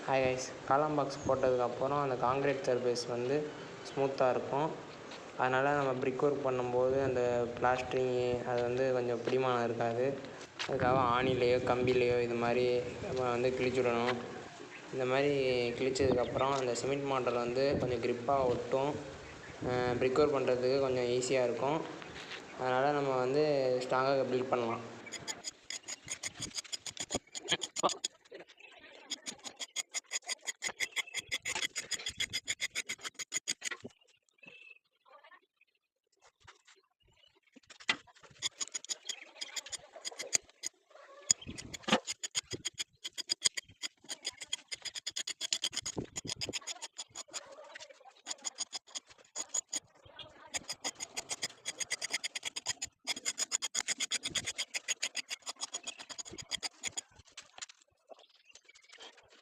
Hi guys, காலம் box போட்டதுக்கப்புறம் அந்த காங்கிரீட் சர்ஃபேஸ் வந்து ஸ்மூத்தாக இருக்கும். அதனால் நம்ம பிரிக் ஒர்க் பண்ணும்போது அந்த பிளாஸ்டரிங்கு அது வந்து கொஞ்சம் பிடிமானம் இருக்காது. அதுக்காக ஆணிலேயோ கம்பிலேயோ இது மாதிரி நம்ம வந்து கிழிச்சு விடணும். இந்த மாதிரி கிழிச்சதுக்கப்புறம் அந்த சிமெண்ட் மாட்டர் வந்து கொஞ்சம் க்ரிப்பாக ஒட்டும். பிரிக் ஒர்க் பண்ணுறதுக்கு கொஞ்சம் ஈஸியாக இருக்கும். அதனால் நம்ம வந்து ஸ்ட்ராங்காக பில்ட் பண்ணலாம்.